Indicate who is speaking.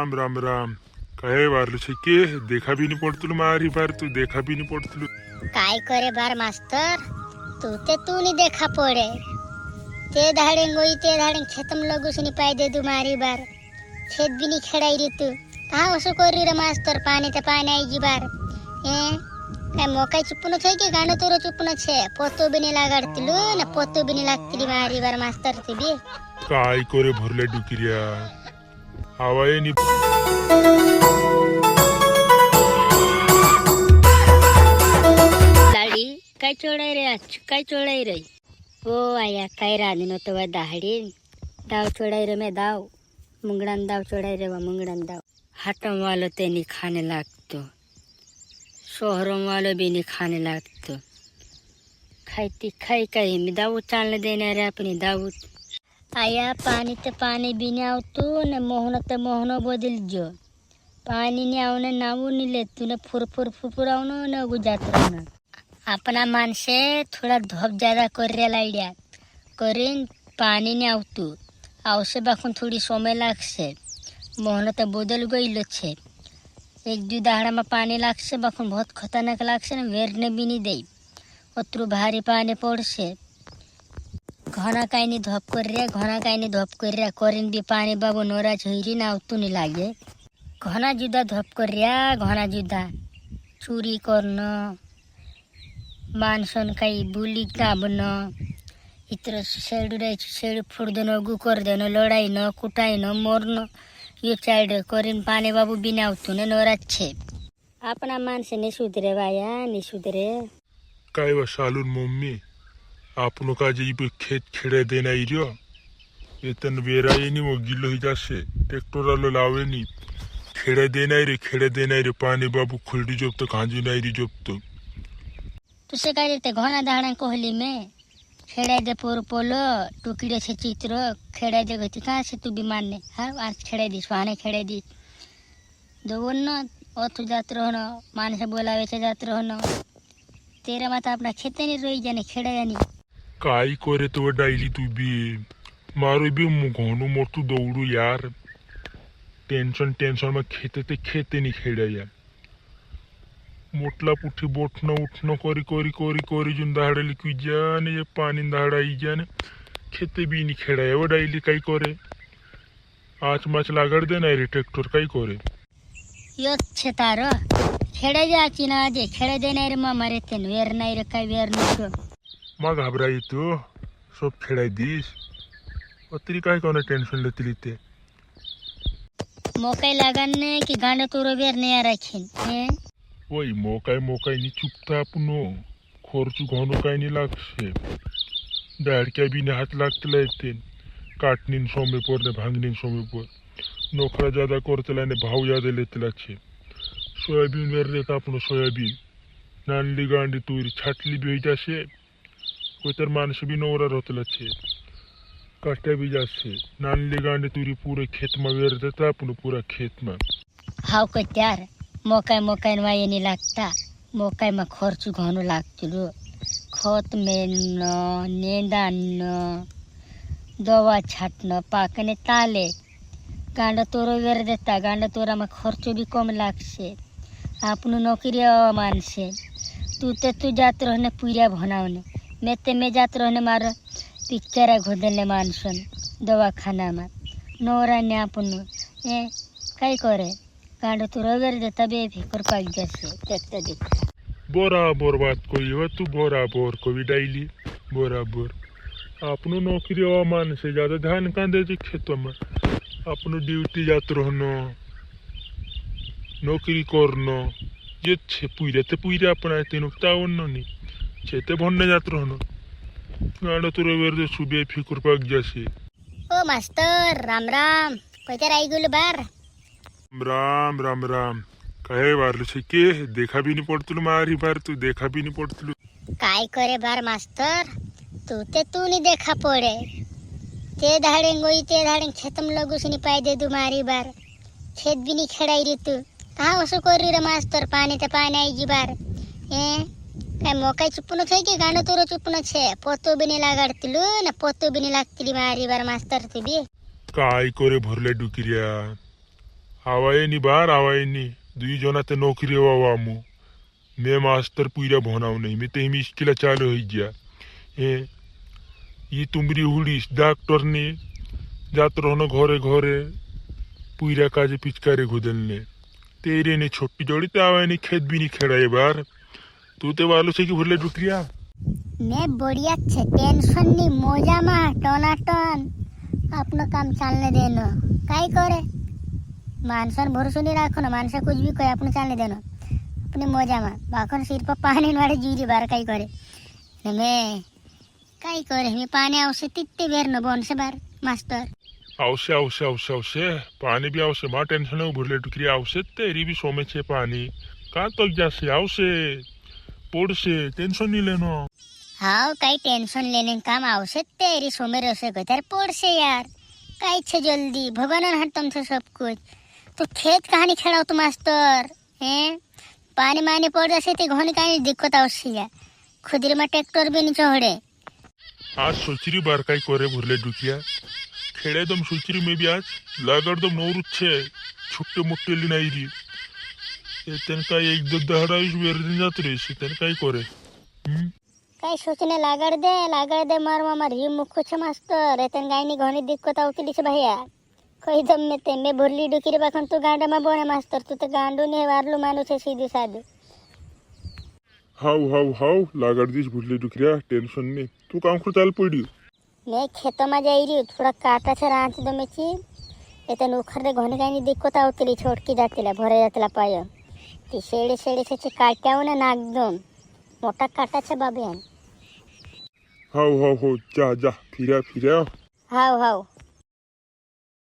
Speaker 1: राम राम राम. काय वारलं शिके देखा बी नाही पडतुल मारी बार तू देखा बी नाही पडतुल.
Speaker 2: काय करे बार मास्तर तू नहीं देखा पड़े ते धाड़ेंगोई ते धाड़ेंग खेतम लगू सुनी पाई दे दू मारी बार खेत भी नहीं खेड़ाई रे तू कहाँ उसो कर रे मास्तर पानी ते पानी आई जी बार काय मोकाई चुप्पनो छे के गांडो तोरो चुप्पनो छे पोतो भी नहीं लागाड़तिलू ना पोतो भी नहीं लागतिली मारी बार मास्तर ते भी
Speaker 1: काय करे भरले डुकिरिया हवाए नी
Speaker 2: लाडी काय चोड़ाई रे आज काय चोड़ाई रे ओ आया काय रानी तो वह दाहड़ी दाव चोड़ाई रे मैं दाव मुंगड़न दाव चोड़ाई रे वह मुंगड़न दाव हटम वालो ते नहीं खाने लागतो शोहरों वालों भी नहीं खाने लागतो खाई खाई मैं दाव चालने देने रे अपनी दाव आया पानी ते पानी भी नहीं आवतो न मोहनो ते मोहनो बदल जो पानी नहीं आवने नावू नहीं ले तू न फुर आवनो न गुजात रहना अपना मानसे थोड़ा धोप ज्यादा कर रे लाइडिया करीन पानी नहीं आवतो आवसे बाखुन थोड़ी समय लागसे मोहनो ते बदल गइलो छे एक दू दाहड़ा में पानी लागसे बाखुन बहुत खतरनाक लागसे न वेरने भी नहीं दे अतरू भारी पानी पड़से घना काई नहीं धोप कर रहा करीन भी पानी बाबू नोरा झोरी ना आवतो नहीं लागे घना जुदा धोप कर रहा घना जुदा चोरी करना मानसन काई बुली गाबन इतर शेड़ फुड़ देनो गु कर देनो लड़ाई न कुटाई न मरन ये चाइड करीन पानी बाबू बिना आवतो ने नोरा छे अपना मान से नहीं सुधरे भाया नहीं सुधरे
Speaker 1: काय वा शालून मम्मी आपनो का जी पे खेत खेड़े देना ही रियो इतन वेरा ये नहीं वो गिलो ही जासे ट्रैक्टर वालो लावे नहीं खेड़े देना ही रे पानी बाबू खुलडी जोब तो कांजी नहीं री जोब तो
Speaker 2: तुसे काय देते घना दाहड़ा कोहली में खेड़ा दे पोर पोलो टुकड़े से चित्र खेड़ा दे गति कहाँ से तू बीमार ने हाँ आज खेड़े दी सुहाने खेड़े दी दो न अथु जात रहो न मान से बोलावे से जात रहो न तेरा माता अपना खेते नहीं रोई जाने खेड़ा जानी
Speaker 1: काय करे तो डाइली तू भी मारो भी घोनो मोटू दौड़ू यार टेंशन में खेते नहीं खेड़ा यार मोटला पुठी बोटना उठना कोरी जुन दाहड़ा लिखी जाने ये पानी दाहड़ा आई जाने खेते भी नहीं खेड़ा है वो डाइली काई करे आँच माच लागड़ देना रे ट्रैक्टर काई करे
Speaker 2: यो छे तारो खेड़े जाची ना जे खेड़े देने रे मामा रे तेन वेर नहीं रे काई वेर नहीं
Speaker 1: माँ घबराई तो सब खेड़ाई दीस अतरी काय कोने टेंशन लेती लीते
Speaker 2: मोकाई लगाने की गांडो तोरो वेर नहीं आ रखीन हैं
Speaker 1: वही मोकाई नहीं चुपता अपनो खर्चु घनो काय नहीं लागसे दाड़क्या भी ने हाथ लागते लायते काटनीन समय पर ने भांगनीन समय पर नोकरा ज्यादा करते लाने भाव ज्यादा लेते लाछे सोयाबीन वेर लेता अपनो सोयाबीन नानली गांडी तूरी छाटली भी हो जासे कोई तर मानस भी नौरा रहते लाछे काटे भी जासे नानली गांडी तूरी पूरे खेत में वेर देता अपनो पूरा खेत में
Speaker 2: हाउ को त्यार मोकाई वाये नहीं लागता मोकाई में खर्चु घनो लागतुलो खत मेलना नेंदान्न दवा छाटना पाकने ताले गांडा तोरो वेर देता गांडा तोरा में खर्चो भी कम लागसे आपनो नौकरी मानसे तू जात रहने पूरा भनावने मैं जात रहने मार पिक्चर घोदने मानसन दवाखाना में नौरा ने आपनो कई करे गांडो तोरो वेर देता बेफिकर पाक जैसे देखते देख
Speaker 1: बराबर बात कोई हो तू बराबर कोई डाइली बराबर अपनो नौकरी मान से ज्यादा ध्यान कहाँ दे खेतों में अपनो ड्यूटी जात रहनो नौकरी करनो ये छे पूरे अपना तीनों तावन नहीं छेते भरने जात रहनो गाड़ो तो वेर दे सुबह फिकर पाक जैसे
Speaker 2: ओ मास्टर राम राम कोई आई गुल बार
Speaker 1: राम राम राम कहे वारल के देखा भी नहीं पड़तुल मारी बार तू देखा भी नहीं पड़तुल
Speaker 2: काय करे बार मास्टर तू नहीं देखा पड़े ते धाड़ेंग खेतम लगू सुनी पाई दे दू मारी बार खेत भी नहीं खेड़ाई रे तू कहाँ उसो कर रे मास्टर पानी ते पानी आई जी बार काय मोकाई चुप्पनो छे के गांडो तोरो चुप्पनो छे पोतो भी नहीं लागाड़तिलू ना पोतो भी नहीं लागतिली मारी बार मास्टर ते भी
Speaker 1: काय करे भरले डुकिरिया आवायनी बार आवायनी दुई जनाते नौकरी वामु मैं मास्टर पूरा भनाव नहीं मैं ते मिस्किला चालू हो गया ये तुमरी हुड़ीस डॉक्टर ने जात रहनो घरे घरे पूरा काजे पिचकारे घुदलने तेरे ने छोटी जोड़ी ते आवायनी खेत भी नहीं खेड़ा ये बार तू ते वालों से की भरले डुकरिया
Speaker 2: मैं बढ़िया छे टेंशन नहीं मजा में टनाटन अपना काम चलने देनो काय करे मानसन भरोसा नहीं रखो ना मानसा कुछ भी कहे अपने चलने देनो अपने मजा में बाखन सिर पर पानी वाले जीरी बार काय करे ने मैं काय करे मैं पानी आवश्य तित्ते बेर न बोन से बार मास्टर
Speaker 1: आवश्य आवश्य आवश्य आवश्य पानी भी आवश्य माँ टेंशन है भरले डुकरिया आवश्य तेरी भी सोमे छे पानी कहाँ तक जासे आवश्य पोड़ से टेंशन नहीं लेनो
Speaker 2: हाँ कई टेंशन लेने का काम आवश्यक तेरी सोमेर से तेरे पोड़ से यार कई छे जल्दी भगवान हट तुमसे सब कुछ तो खेत कहानी खेड़ाओ तो मास्टर हैं पानी मानी पड़ जासे ते घोनी कहीं दिक्कत आवश्य खुदरे में ट्रैक्टर भी नहीं चढ़े
Speaker 1: आज सोचरी बार काय करे भरले डुकिया खेड़े दम सोचरी में भी आज लागड़ दम नोर छे छुट्टे मुट्टे लिनाईरी तेनका एक दो दहड़ाइश वेर दिन जात रही से तेन काय करे
Speaker 2: कई सोचने लागड़ दे मार मार ही मुख छे मास्टर एतन गायनी घोनी दिक्कत आवती छे भैया कई दम में ते मैं भरली डुकी रे बाखन तू गांडा में बोने मास्टर तू तो गांडू ने वारलू मानु छे सीधी साधु
Speaker 1: हाउ लागड़ दिस भरली डुकरिया टेंशन नहीं तू काम कर चाल पड़ी
Speaker 2: मैं खेतों में जाई रही थोड़ा काटा छे रांच दो में ची एतन उखर रे घोनी गायनी दिक्कत आवती छोटकी जातीला भरे जातीला पायो ती शेड़े से काट्याव ने नाक दम मोटा काटा छे बाबेन
Speaker 1: हाउ जा फिरा
Speaker 2: हाउ